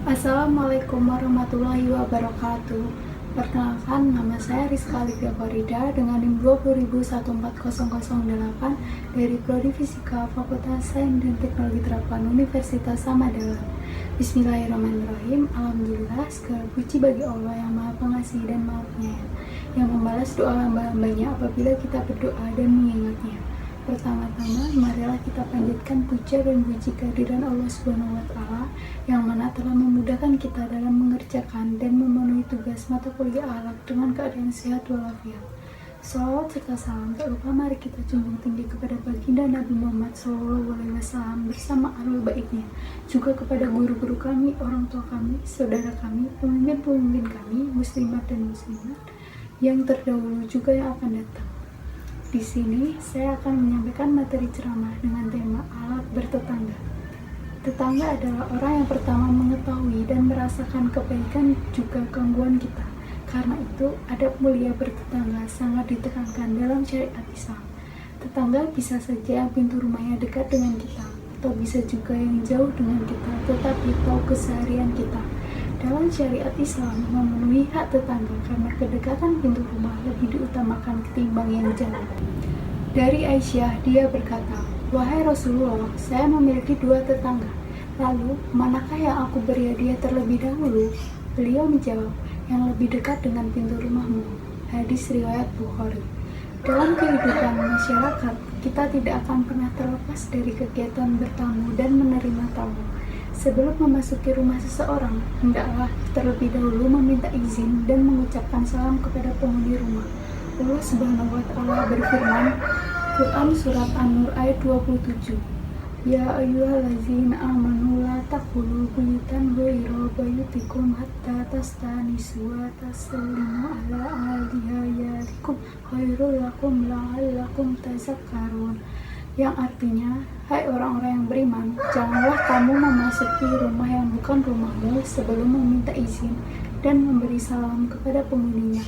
Assalamualaikum warahmatullahi wabarakatuh. Perkenalkan, nama saya Rizka Alifia Farida dengan NIM 20.14008 dari Prodi Fisika Fakultas Sains dan Teknologi Terapan Universitas Samadala. Bismillahirrahmanirrahim. Alhamdulillah, segala puji bagi Allah yang Maha Pengasih dan Maha Penyayang, yang membalas doa hamba-hambanya apabila kita berdoa dan mengingatnya. Pertama-tama, marilah kita panjatkan puja dan puji kehadiran Allah Subhanahu wa Ta'ala yang mana telah memudahkan kita dalam mengerjakan dan memenuhi tugas mata kuliah akhlak dengan keadaan sehat walafiat. Salawat serta salam tak lupa mari kita junjung tinggi kepada baginda Nabi Muhammad SAW bersama ahlul baitnya, juga kepada guru-guru kami, orang tua kami, saudara kami, pemimpin-pemimpin kami, muslimat dan muslimat yang terdahulu juga yang akan datang. Di sini saya akan menyampaikan materi ceramah dengan tema alat bertetangga. Tetangga adalah orang yang pertama mengetahui dan merasakan kebaikan juga gangguan kita. Karena itu, adab mulia bertetangga sangat ditekankan dalam syariat Islam. Tetangga bisa saja yang pintu rumahnya dekat dengan kita, atau bisa juga yang jauh dengan kita, tetapi tahu keseharian kita. Dalam syariat Islam, memenuhi hak tetangga karena kedekatan pintu rumah lebih diutamakan ketimbang yang jauh. Dari Aisyah, dia berkata, "Wahai Rasulullah, saya memiliki 2 tetangga. Lalu, manakah yang aku beri hadiah terlebih dahulu?" Beliau menjawab, "Yang lebih dekat dengan pintu rumahmu." Hadis riwayat Bukhari. Dalam kehidupan masyarakat, kita tidak akan pernah terlepas dari kegiatan bertamu dan menerima tamu. Sebelum memasuki rumah seseorang, hendaklah terlebih dahulu meminta izin dan mengucapkan salam kepada penghuni rumah. Allah Subhanahu wa Ta'ala berfirman, Quran Surat An-Nur ayat 27, "Ya ayyuhallazina amanu la tadkhulu buyutan ghayra buyutikum hatta tastanisu wa tasallimu ala ahliha yalikum khairul lakum la'allakum tazakkarun." Yang artinya, hai orang-orang yang beriman, janganlah kamu memasuki rumah yang bukan rumahmu sebelum meminta izin dan memberi salam kepada penghuninya.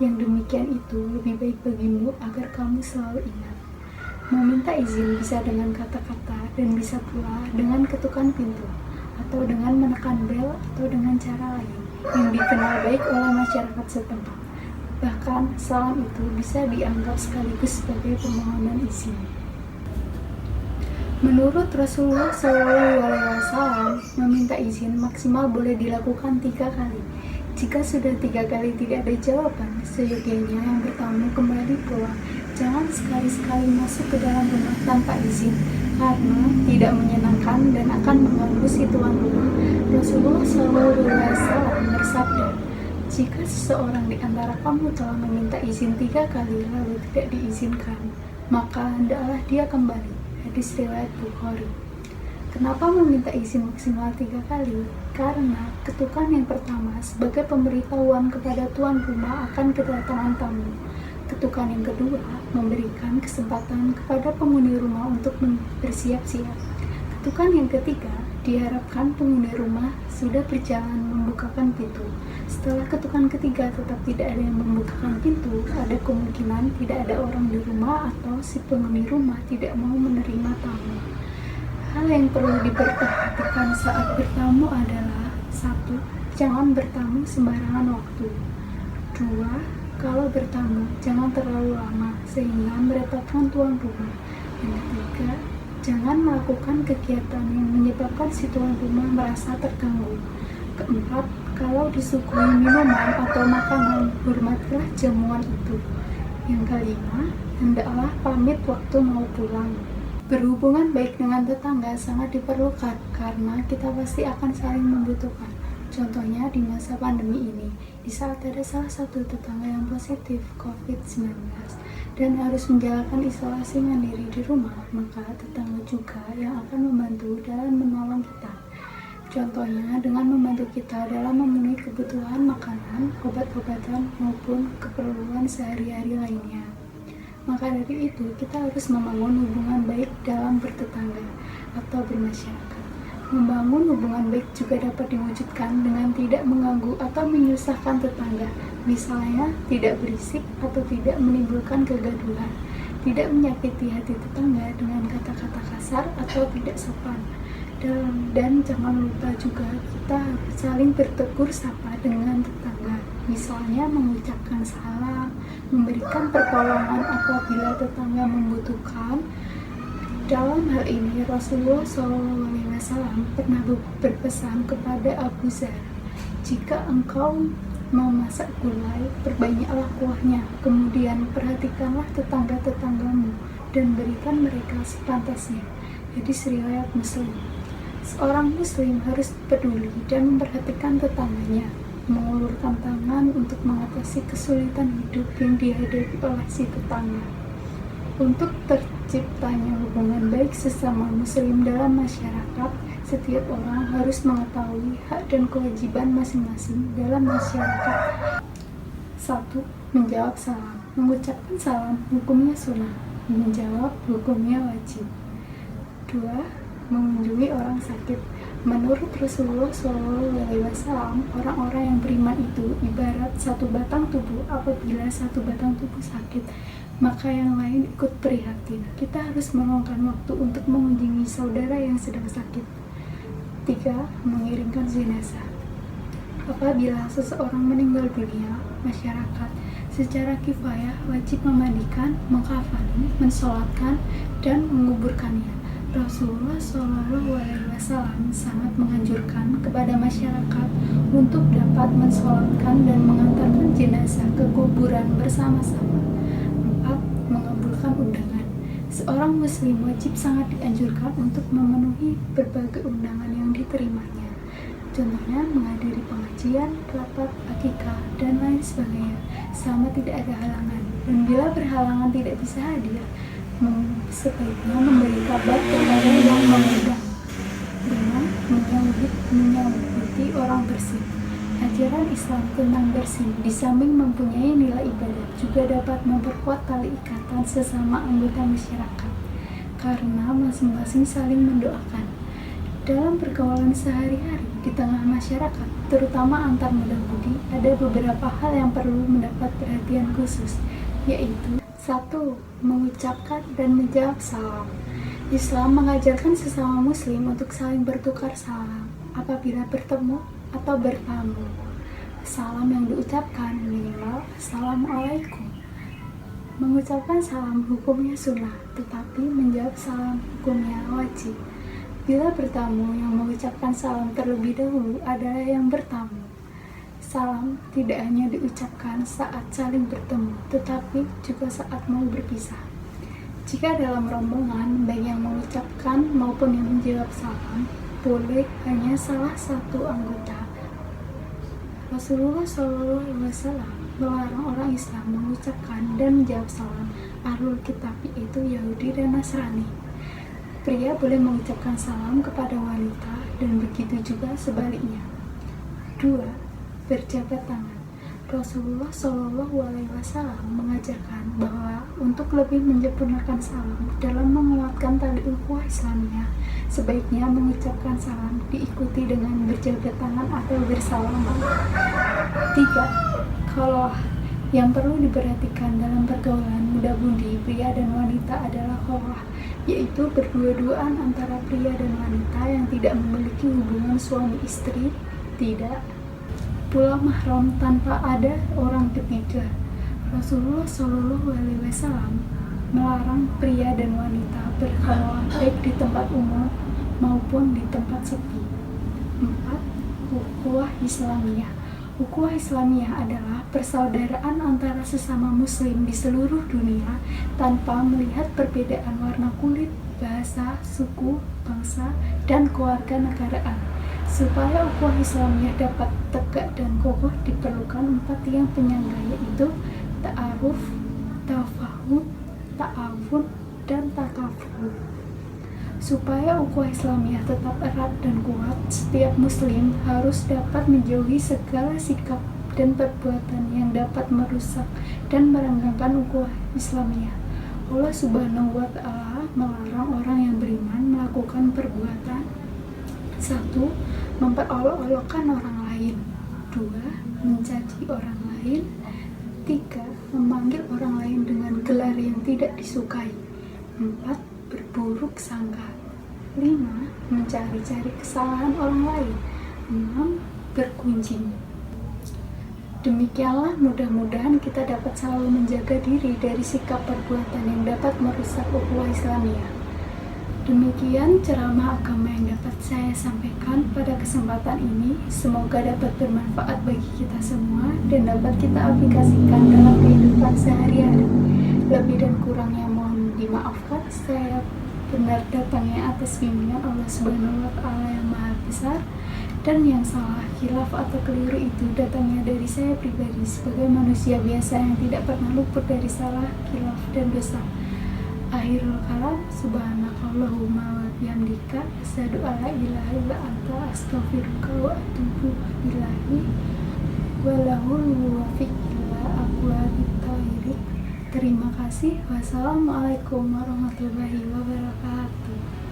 Yang demikian itu lebih baik bagimu agar kamu selalu ingat. Meminta izin bisa dengan kata-kata dan bisa pula dengan ketukan pintu, atau dengan menekan bel atau dengan cara lain yang dikenal baik oleh masyarakat setempat. Bahkan, salam itu bisa dianggap sekaligus sebagai permohonan izin. Menurut Rasulullah SAW, meminta izin maksimal boleh dilakukan 3 kali. Jika sudah 3 kali tidak ada jawaban, seyogianya yang bertamu kembali pulang. Jangan sekali-sekali masuk ke dalam rumah tanpa izin, karena tidak menyenangkan dan akan mengganggu si tuan rumah. Rasulullah SAW bersabda, "Jika seseorang di antara kamu telah meminta izin 3 kali lalu tidak diizinkan, maka hendaklah dia kembali." Hadis riwayat Bukhari. Kenapa meminta izin maksimal 3 kali? Karena ketukan yang pertama sebagai pemberitahuan kepada tuan rumah akan kedatangan tamu. Ketukan yang kedua memberikan kesempatan kepada penghuni rumah untuk bersiap-siap. Ketukan yang ketiga diharapkan penghuni rumah sudah berjalan membukakan pintu. Setelah ketukan ketiga tetap tidak ada yang membukakan pintu, ada kemungkinan tidak ada orang di rumah atau si penghuni rumah tidak mau menerima tamu. Hal yang perlu diperhatikan saat bertamu adalah 1. Jangan bertamu sembarangan waktu. 2. Kalau bertamu, jangan terlalu lama sehingga merepotkan tuan rumah. Yang ketiga, jangan melakukan kegiatan yang menyebabkan si tuan rumah merasa terganggu. Keempat, kalau disuguhi minuman atau makanan, hormatilah jamuan itu. Yang kelima, hendaklah pamit waktu mau pulang. Berhubungan baik dengan tetangga sangat diperlukan karena kita pasti akan saling membutuhkan. Contohnya di masa pandemi ini, di saat ada salah satu tetangga yang positif COVID-19 dan harus menjalankan isolasi mandiri di rumah, maka tetangga juga yang akan membantu dalam menolong kita. Contohnya dengan membantu kita dalam memenuhi kebutuhan makanan, obat-obatan, maupun keperluan sehari-hari lainnya. Maka dari itu, kita harus membangun hubungan baik dalam bertetangga atau bermasyarakat. Membangun hubungan baik juga dapat diwujudkan dengan tidak mengganggu atau menyusahkan tetangga. Misalnya, tidak berisik atau tidak menimbulkan kegaduhan, tidak menyakiti hati tetangga dengan kata-kata kasar atau tidak sopan, Dan jangan lupa juga kita harus saling bertegur sapa dengan tetangga, misalnya mengucapkan salam, memberikan pertolongan apabila tetangga membutuhkan. Dalam hal ini Rasulullah SAW pernah berpesan kepada Abu Dzar, jika engkau memasak gulai, perbanyaklah kuahnya, kemudian perhatikanlah tetangga-tetanggamu dan berikan mereka sepantasnya. Hadis riwayat Muslim. Seorang muslim harus peduli dan memperhatikan tetangganya, mengulurkan tangan untuk mengatasi kesulitan hidup yang dihadapi oleh si tetangga. Untuk terciptanya hubungan baik sesama muslim dalam masyarakat, setiap orang harus mengetahui hak dan kewajiban masing-masing dalam masyarakat. 1. Menjawab salam. Mengucapkan salam hukumnya sunnah, menjawab hukumnya wajib. 2. Mengunjungi orang sakit. Menurut Rasulullah SAW, orang-orang yang beriman itu ibarat satu batang tubuh. Apabila satu batang tubuh sakit, maka yang lain ikut prihatin. Kita harus meluangkan waktu untuk mengunjungi saudara yang sedang sakit. 3. Mengiringkan jenazah. Apabila seseorang meninggal dunia, masyarakat secara kifayah wajib memandikan, mengkafani, mensolatkan, dan menguburkannya. Rasulullah SAW sangat menganjurkan kepada masyarakat untuk dapat mensolatkan dan mengantarkan jenazah ke kuburan bersama-sama. 4. Mengabulkan undangan. Seorang muslim wajib sangat dianjurkan untuk memenuhi berbagai undangan yang diterimanya. Contohnya menghadiri pengajian, rapat, akikah, dan lain sebagainya, sama tidak ada halangan. Dan bila berhalangan tidak bisa hadir, sebaiknya memberi kabar kepada yang mengundang dengan menyambuti orang bersih. Ajaran Islam tentang bersih di samping mempunyai nilai ibadah, juga dapat memperkuat tali ikatan sesama anggota masyarakat karena masing-masing saling mendoakan. Dalam pergaulan sehari-hari di tengah masyarakat, terutama antar muda budi, ada beberapa hal yang perlu mendapat perhatian khusus, yaitu 1. Mengucapkan dan menjawab salam. Islam mengajarkan sesama muslim untuk saling bertukar salam apabila bertemu atau bertamu. Salam yang diucapkan minimal Assalamualaikum. Mengucapkan salam hukumnya sunnah, tetapi menjawab salam hukumnya wajib. Bila bertamu, yang mengucapkan salam terlebih dahulu adalah yang bertamu. Salam tidak hanya diucapkan saat saling bertemu, tetapi juga saat mau berpisah. Jika dalam rombongan, baik yang mengucapkan maupun yang menjawab salam, boleh hanya salah satu anggota. Rasulullah SAW melarang orang Islam mengucapkan dan menjawab salam ahlul kitab, yaitu Yahudi dan Nasrani. Pria boleh mengucapkan salam kepada wanita dan begitu juga sebaliknya. 2. Berjabat tangan. Rasulullah SAW mengajarkan bahwa untuk lebih menyempurnakan salam dalam menguatkan tali ukhuwah Islamiyah, sebaiknya mengucapkan salam diikuti dengan berjabat tangan atau bersalaman. 3. Kalau yang perlu diperhatikan dalam pergaulan muda budi pria dan wanita adalah khawah, yaitu berdua-duaan antara pria dan wanita yang tidak memiliki hubungan suami istri, tidak pula mahram tanpa ada orang ketiga. Rasulullah SAW melarang pria dan wanita berkhawah baik di tempat umum maupun di tempat sepi. 4. Ukhuwah Islamiyah. Ukhuwah Islamiyah adalah persaudaraan antara sesama muslim di seluruh dunia tanpa melihat perbedaan warna kulit, bahasa, suku, bangsa, dan keluarga negaraan. Supaya ukhuwah Islamiyah dapat tegak dan kokoh diperlukan 4 tiang penyangga, yaitu ta'aruf, tafahum, ta'awun, dan takafur. Supaya ukhuwah Islamiyah tetap erat dan kuat, setiap muslim harus dapat menjauhi segala sikap dan perbuatan yang dapat merusak dan merenggangkan ukhuwah Islamiyah. Allah Subhanahu wa Ta'ala melarang orang yang beriman melakukan perbuatan 1. Memperolok-olokkan orang lain. 2. Mencaci orang lain. 3. Memanggil orang lain dengan gelar yang tidak disukai. 4. Berburuk sangka. 5. Mencari-cari kesalahan orang lain. 6. Berkunjing. Demikianlah mudah-mudahan kita dapat selalu menjaga diri dari sikap perbuatan yang dapat merusak ukhuwah Islamiyah. Demikian ceramah agama yang dapat saya sampaikan pada kesempatan ini. Semoga dapat bermanfaat bagi kita semua dan dapat kita aplikasikan dalam kehidupan sehari-hari. Lebih dan kurangnya mohon dimaafkan. Saya benar datangnya atas bimbingan Allah Subhanahu wa Ta'ala yang Maha Besar, dan yang salah, khilaf atau keliru itu datangnya dari saya pribadi sebagai manusia biasa yang tidak pernah luput dari salah, khilaf, dan dosa. Akhirul kalam, subhanakallahumma wa bihamdika, asyhadu alla ilaha illa anta, astaghfiruka wa atubu ilaik, walahul muwaffiq ila aqwamit thoriq. Terima kasih. Wassalamualaikum warahmatullahi wabarakatuh.